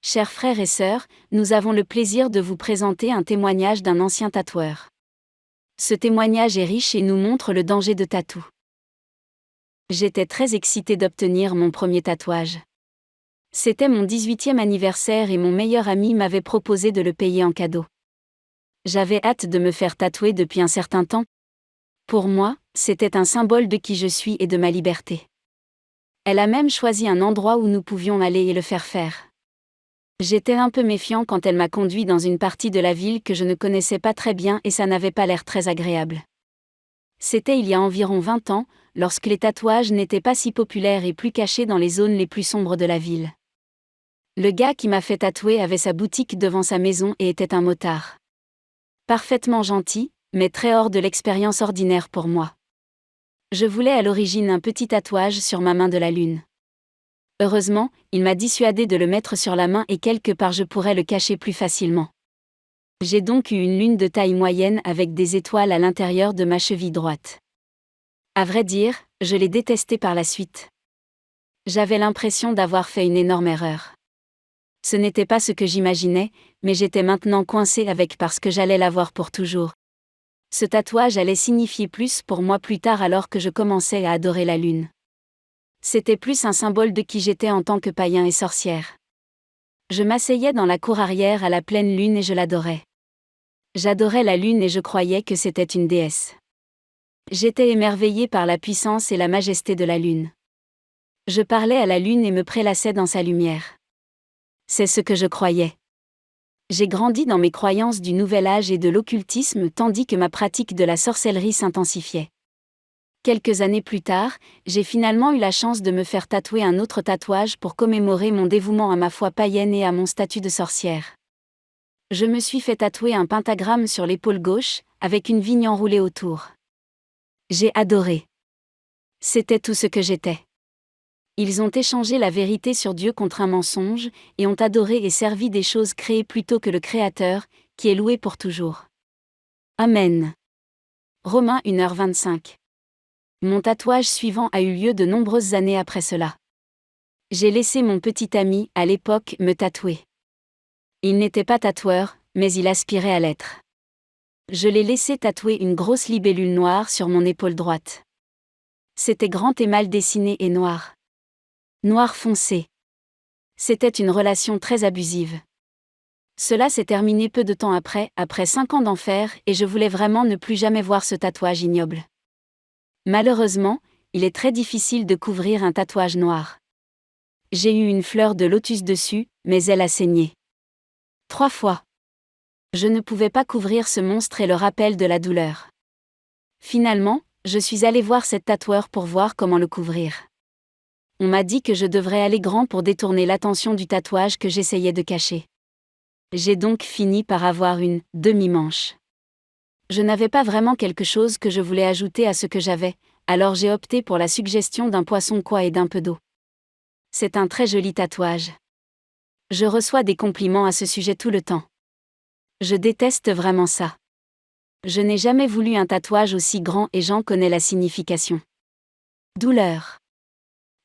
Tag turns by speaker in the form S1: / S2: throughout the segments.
S1: Chers frères et sœurs, nous avons le plaisir de vous présenter un témoignage d'un ancien tatoueur. Ce témoignage est riche et nous montre le danger de tatou. J'étais très excitée d'obtenir mon premier tatouage. C'était mon 18e anniversaire et mon meilleur ami m'avait proposé de le payer en cadeau. J'avais hâte de me faire tatouer depuis un certain temps. Pour moi, c'était un symbole de qui je suis et de ma liberté. Elle a même choisi un endroit où nous pouvions aller et le faire faire. J'étais un peu méfiant quand elle m'a conduit dans une partie de la ville que je ne connaissais pas très bien et ça n'avait pas l'air très agréable. C'était il y a environ 20 ans, lorsque les tatouages n'étaient pas si populaires et plus cachés dans les zones les plus sombres de la ville. Le gars qui m'a fait tatouer avait sa boutique devant sa maison et était un motard. Parfaitement gentil, mais très hors de l'expérience ordinaire pour moi. Je voulais à l'origine un petit tatouage sur ma main de la lune. Heureusement, il m'a dissuadé de le mettre sur la main et quelque part je pourrais le cacher plus facilement. J'ai donc eu une lune de taille moyenne avec des étoiles à l'intérieur de ma cheville droite. À vrai dire, je l'ai détesté par la suite. J'avais l'impression d'avoir fait une énorme erreur. Ce n'était pas ce que j'imaginais, mais j'étais maintenant coincée avec parce que j'allais l'avoir pour toujours. Ce tatouage allait signifier plus pour moi plus tard alors que je commençais à adorer la lune. C'était plus un symbole de qui j'étais en tant que païen et sorcière. Je m'asseyais dans la cour arrière à la pleine lune et je l'adorais. J'adorais la lune et je croyais que c'était une déesse. J'étais émerveillée par la puissance et la majesté de la lune. Je parlais à la lune et me prélassais dans sa lumière. C'est ce que je croyais. J'ai grandi dans mes croyances du nouvel âge et de l'occultisme tandis que ma pratique de la sorcellerie s'intensifiait. Quelques années plus tard, j'ai finalement eu la chance de me faire tatouer un autre tatouage pour commémorer mon dévouement à ma foi païenne et à mon statut de sorcière. Je me suis fait tatouer un pentagramme sur l'épaule gauche, avec une vigne enroulée autour. J'ai adoré. C'était tout ce que j'étais. Ils ont échangé la vérité sur Dieu contre un mensonge, et ont adoré et servi des choses créées plutôt que le Créateur, qui est loué pour toujours. Amen. Romains 1h25. Mon tatouage suivant a eu lieu de nombreuses années après cela. J'ai laissé mon petit ami, à l'époque, me tatouer. Il n'était pas tatoueur, mais il aspirait à l'être. Je l'ai laissé tatouer une grosse libellule noire sur mon épaule droite. C'était grand et mal dessiné et noir. Noir foncé. C'était une relation très abusive. Cela s'est terminé peu de temps après 5 ans d'enfer, et je voulais vraiment ne plus jamais voir ce tatouage ignoble. Malheureusement, il est très difficile de couvrir un tatouage noir. J'ai eu une fleur de lotus dessus, mais elle a saigné. 3 fois. Je ne pouvais pas couvrir ce monstre et le rappel de la douleur. Finalement, je suis allée voir cette tatoueur pour voir comment le couvrir. On m'a dit que je devrais aller grand pour détourner l'attention du tatouage que j'essayais de cacher. J'ai donc fini par avoir une demi-manche. Je n'avais pas vraiment quelque chose que je voulais ajouter à ce que j'avais, alors j'ai opté pour la suggestion d'un poisson quoi et d'un peu d'eau. C'est un très joli tatouage. Je reçois des compliments à ce sujet tout le temps. Je déteste vraiment ça. Je n'ai jamais voulu un tatouage aussi grand et j'en connais la signification. Douleur.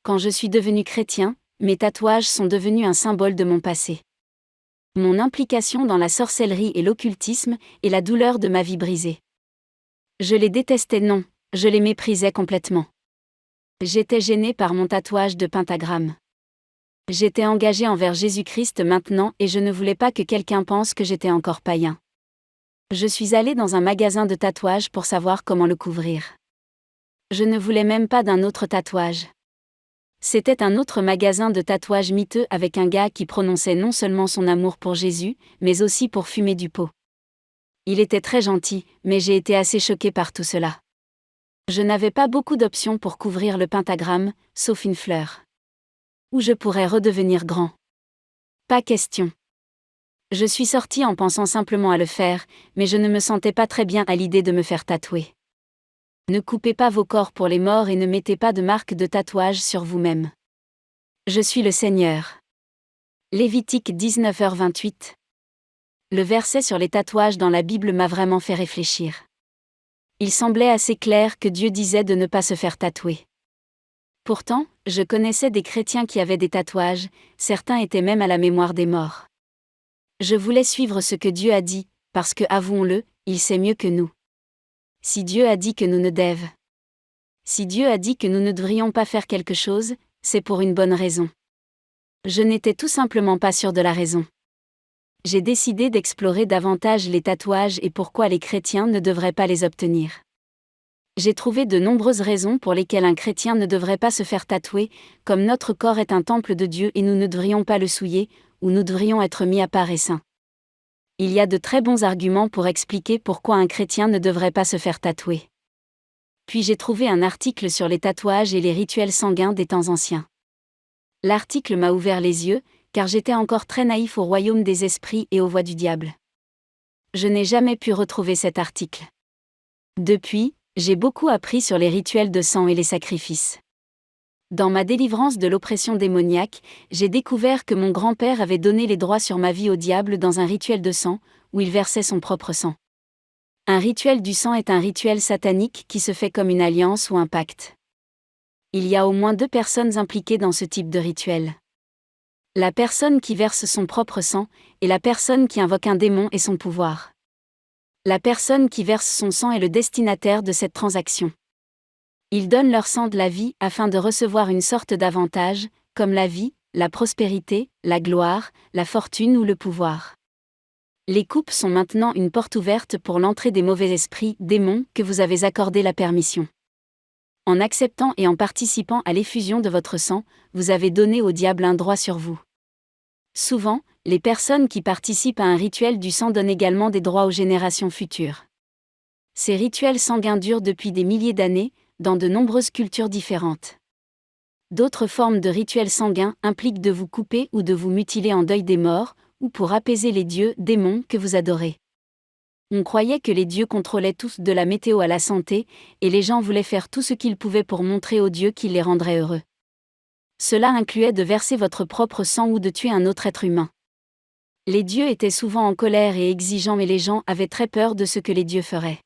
S1: Quand je suis devenu chrétien, mes tatouages sont devenus un symbole de mon passé. Mon implication dans la sorcellerie et l'occultisme, et la douleur de ma vie brisée. Je les détestais non, je les méprisais complètement. J'étais gênée par mon tatouage de pentagramme. J'étais engagée envers Jésus-Christ maintenant et je ne voulais pas que quelqu'un pense que j'étais encore païen. Je suis allée dans un magasin de tatouages pour savoir comment le couvrir. Je ne voulais même pas d'un autre tatouage. C'était un autre magasin de tatouages miteux avec un gars qui prononçait non seulement son amour pour Jésus, mais aussi pour fumer du pot. Il était très gentil, mais j'ai été assez choquée par tout cela. Je n'avais pas beaucoup d'options pour couvrir le pentagramme, sauf une fleur. Où je pourrais redevenir grand. Pas question. Je suis sortie en pensant simplement à le faire, mais je ne me sentais pas très bien à l'idée de me faire tatouer. Ne coupez pas vos corps pour les morts et ne mettez pas de marque de tatouage sur vous-même. Je suis le Seigneur. Lévitique 19h28. Le verset sur les tatouages dans la Bible m'a vraiment fait réfléchir. Il semblait assez clair que Dieu disait de ne pas se faire tatouer. Pourtant, je connaissais des chrétiens qui avaient des tatouages, certains étaient même à la mémoire des morts. Je voulais suivre ce que Dieu a dit, parce que, avouons-le, il sait mieux que nous. Si Dieu a dit que nous ne devions. Si Dieu a dit que nous ne devrions pas faire quelque chose, c'est pour une bonne raison. Je n'étais tout simplement pas sûre de la raison. J'ai décidé d'explorer davantage les tatouages et pourquoi les chrétiens ne devraient pas les obtenir. J'ai trouvé de nombreuses raisons pour lesquelles un chrétien ne devrait pas se faire tatouer, comme notre corps est un temple de Dieu et nous ne devrions pas le souiller, ou nous devrions être mis à part et saints. Il y a de très bons arguments pour expliquer pourquoi un chrétien ne devrait pas se faire tatouer. Puis j'ai trouvé un article sur les tatouages et les rituels sanguins des temps anciens. L'article m'a ouvert les yeux, car j'étais encore très naïf au royaume des esprits et aux voies du diable. Je n'ai jamais pu retrouver cet article. Depuis, j'ai beaucoup appris sur les rituels de sang et les sacrifices. Dans ma délivrance de l'oppression démoniaque, j'ai découvert que mon grand-père avait donné les droits sur ma vie au diable dans un rituel de sang, où il versait son propre sang. Un rituel du sang est un rituel satanique qui se fait comme une alliance ou un pacte. Il y a au moins 2 personnes impliquées dans ce type de rituel. La personne qui verse son propre sang, et la personne qui invoque un démon et son pouvoir. La personne qui verse son sang est le destinataire de cette transaction. Ils donnent leur sang de la vie afin de recevoir une sorte d'avantage, comme la vie, la prospérité, la gloire, la fortune ou le pouvoir. Les coupes sont maintenant une porte ouverte pour l'entrée des mauvais esprits, démons, que vous avez accordé la permission. En acceptant et en participant à l'effusion de votre sang, vous avez donné au diable un droit sur vous. Souvent, les personnes qui participent à un rituel du sang donnent également des droits aux générations futures. Ces rituels sanguins durent depuis des milliers d'années, dans de nombreuses cultures différentes. D'autres formes de rituels sanguins impliquent de vous couper ou de vous mutiler en deuil des morts, ou pour apaiser les dieux, démons que vous adorez. On croyait que les dieux contrôlaient tous de la météo à la santé, et les gens voulaient faire tout ce qu'ils pouvaient pour montrer aux dieux qu'ils les rendraient heureux. Cela incluait de verser votre propre sang ou de tuer un autre être humain. Les dieux étaient souvent en colère et exigeants, mais les gens avaient très peur de ce que les dieux feraient.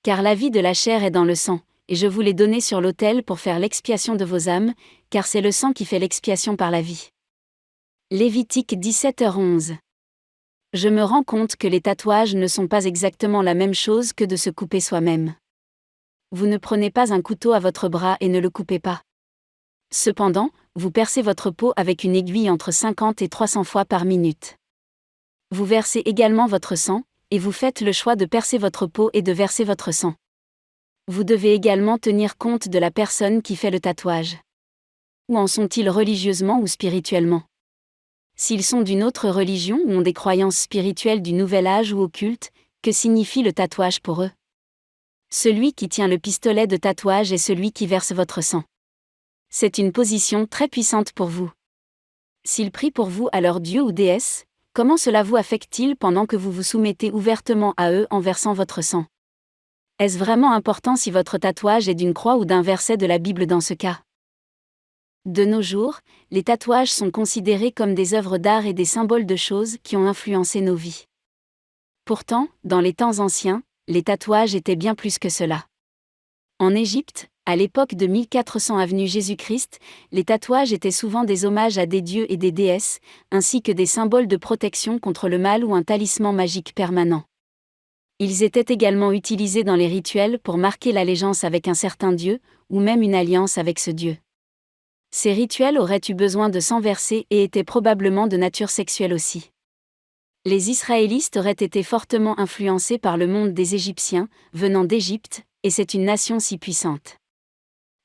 S1: Car la vie de la chair est dans le sang, et je vous l'ai donné sur l'autel pour faire l'expiation de vos âmes, car c'est le sang qui fait l'expiation par la vie. Lévitique 17h11. Je me rends compte que les tatouages ne sont pas exactement la même chose que de se couper soi-même. Vous ne prenez pas un couteau à votre bras et ne le coupez pas. Cependant, vous percez votre peau avec une aiguille entre 50 et 300 fois par minute. Vous versez également votre sang, et vous faites le choix de percer votre peau et de verser votre sang. Vous devez également tenir compte de la personne qui fait le tatouage. Où en sont-ils religieusement ou spirituellement ? S'ils sont d'une autre religion ou ont des croyances spirituelles du nouvel âge ou occultes, que signifie le tatouage pour eux ? Celui qui tient le pistolet de tatouage est celui qui verse votre sang. C'est une position très puissante pour vous. S'ils prient pour vous à leur dieu ou déesse, comment cela vous affecte-t-il pendant que vous vous soumettez ouvertement à eux en versant votre sang ? Est-ce vraiment important si votre tatouage est d'une croix ou d'un verset de la Bible dans ce cas ? De nos jours, les tatouages sont considérés comme des œuvres d'art et des symboles de choses qui ont influencé nos vies. Pourtant, dans les temps anciens, les tatouages étaient bien plus que cela. En Égypte, à l'époque de 1400 avenue Jésus-Christ, les tatouages étaient souvent des hommages à des dieux et des déesses, ainsi que des symboles de protection contre le mal ou un talisman magique permanent. Ils étaient également utilisés dans les rituels pour marquer l'allégeance avec un certain dieu, ou même une alliance avec ce dieu. Ces rituels auraient eu besoin de sang versé et étaient probablement de nature sexuelle aussi. Les Israélites auraient été fortement influencés par le monde des Égyptiens, venant d'Égypte, et c'est une nation si puissante.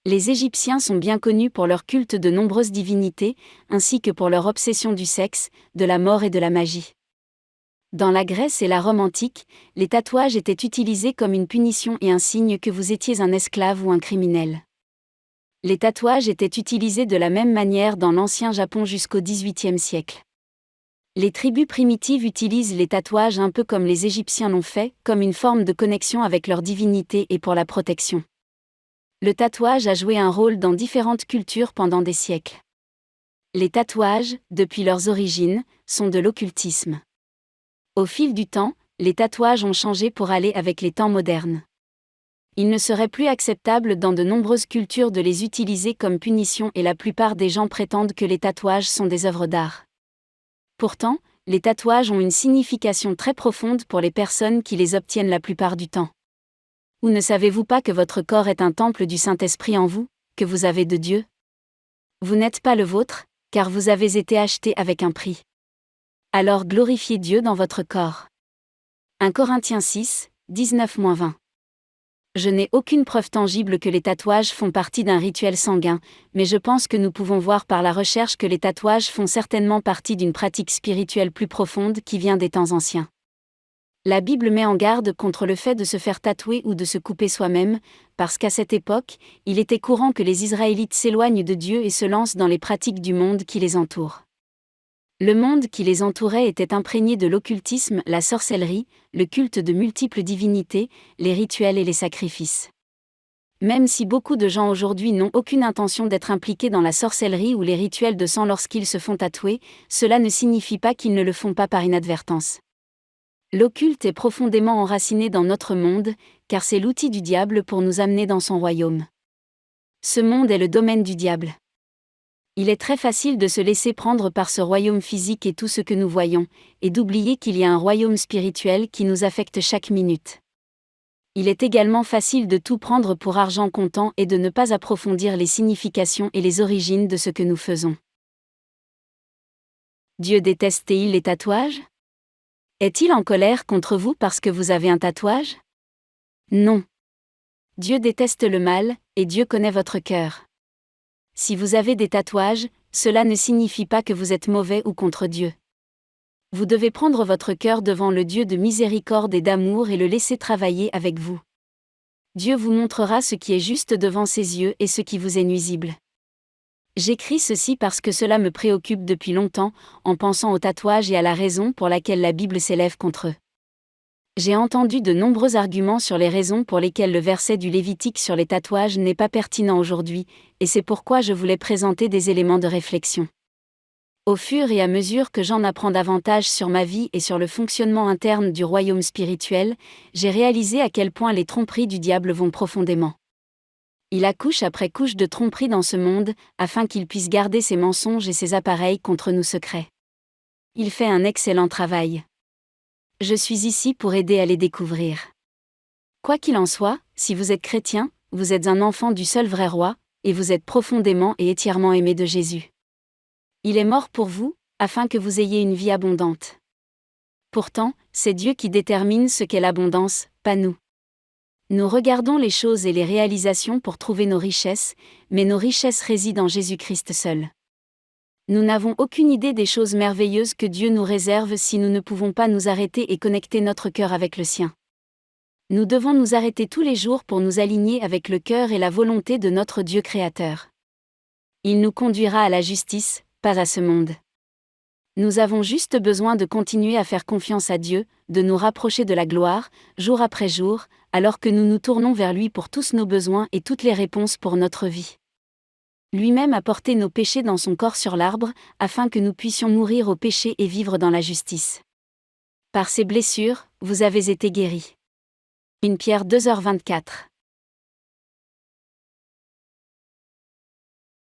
S1: Les Égyptiens sont bien connus pour leur culte de nombreuses divinités, ainsi que pour leur obsession du sexe, de la mort et de la magie. Dans la Grèce et la Rome antique, les tatouages étaient utilisés comme une punition et un signe que vous étiez un esclave ou un criminel. Les tatouages étaient utilisés de la même manière dans l'ancien Japon jusqu'au XVIIIe siècle. Les tribus primitives utilisent les tatouages un peu comme les Égyptiens l'ont fait, comme une forme de connexion avec leur divinité et pour la protection. Le tatouage a joué un rôle dans différentes cultures pendant des siècles. Les tatouages, depuis leurs origines, sont de l'occultisme. Au fil du temps, les tatouages ont changé pour aller avec les temps modernes. Il ne serait plus acceptable dans de nombreuses cultures de les utiliser comme punition et la plupart des gens prétendent que les tatouages sont des œuvres d'art. Pourtant, les tatouages ont une signification très profonde pour les personnes qui les obtiennent la plupart du temps. Ou ne savez-vous pas que votre corps est un temple du Saint-Esprit en vous, que vous avez de Dieu? Vous n'êtes pas le vôtre, car vous avez été acheté avec un prix. Alors glorifiez Dieu dans votre corps. 1 Corinthiens 6, 19-20. Je n'ai aucune preuve tangible que les tatouages font partie d'un rituel sanguin, mais je pense que nous pouvons voir par la recherche que les tatouages font certainement partie d'une pratique spirituelle plus profonde qui vient des temps anciens. La Bible met en garde contre le fait de se faire tatouer ou de se couper soi-même, parce qu'à cette époque, il était courant que les Israélites s'éloignent de Dieu et se lancent dans les pratiques du monde qui les entoure. Le monde qui les entourait était imprégné de l'occultisme, la sorcellerie, le culte de multiples divinités, les rituels et les sacrifices. Même si beaucoup de gens aujourd'hui n'ont aucune intention d'être impliqués dans la sorcellerie ou les rituels de sang lorsqu'ils se font tatouer, cela ne signifie pas qu'ils ne le font pas par inadvertance. L'occulte est profondément enraciné dans notre monde, car c'est l'outil du diable pour nous amener dans son royaume. Ce monde est le domaine du diable. Il est très facile de se laisser prendre par ce royaume physique et tout ce que nous voyons, et d'oublier qu'il y a un royaume spirituel qui nous affecte chaque minute. Il est également facile de tout prendre pour argent comptant et de ne pas approfondir les significations et les origines de ce que nous faisons. Dieu déteste-t-il les tatouages? Est-il en colère contre vous parce que vous avez un tatouage? Non. Dieu déteste le mal, et Dieu connaît votre cœur. Si vous avez des tatouages, cela ne signifie pas que vous êtes mauvais ou contre Dieu. Vous devez prendre votre cœur devant le Dieu de miséricorde et d'amour et le laisser travailler avec vous. Dieu vous montrera ce qui est juste devant ses yeux et ce qui vous est nuisible. J'écris ceci parce que cela me préoccupe depuis longtemps, en pensant aux tatouages et à la raison pour laquelle la Bible s'élève contre eux. J'ai entendu de nombreux arguments sur les raisons pour lesquelles le verset du Lévitique sur les tatouages n'est pas pertinent aujourd'hui, et c'est pourquoi je voulais présenter des éléments de réflexion. Au fur et à mesure que j'en apprends davantage sur ma vie et sur le fonctionnement interne du royaume spirituel, j'ai réalisé à quel point les tromperies du diable vont profondément. Il a couche après couche de tromperies dans ce monde, afin qu'il puisse garder ses mensonges et ses appareils contre nous secrets. Il fait un excellent travail. Je suis ici pour aider à les découvrir. Quoi qu'il en soit, si vous êtes chrétien, vous êtes un enfant du seul vrai roi, et vous êtes profondément et entièrement aimé de Jésus. Il est mort pour vous, afin que vous ayez une vie abondante. Pourtant, c'est Dieu qui détermine ce qu'est l'abondance, pas nous. Nous regardons les choses et les réalisations pour trouver nos richesses, mais nos richesses résident en Jésus-Christ seul. Nous n'avons aucune idée des choses merveilleuses que Dieu nous réserve si nous ne pouvons pas nous arrêter et connecter notre cœur avec le sien. Nous devons nous arrêter tous les jours pour nous aligner avec le cœur et la volonté de notre Dieu créateur. Il nous conduira à la justice, pas à ce monde. Nous avons juste besoin de continuer à faire confiance à Dieu, de nous rapprocher de la gloire, jour après jour, alors que nous nous tournons vers lui pour tous nos besoins et toutes les réponses pour notre vie. Lui-même a porté nos péchés dans son corps sur l'arbre, afin que nous puissions mourir au péché et vivre dans la justice. Par ses blessures, vous avez été guéris. 1 Pierre 2h24.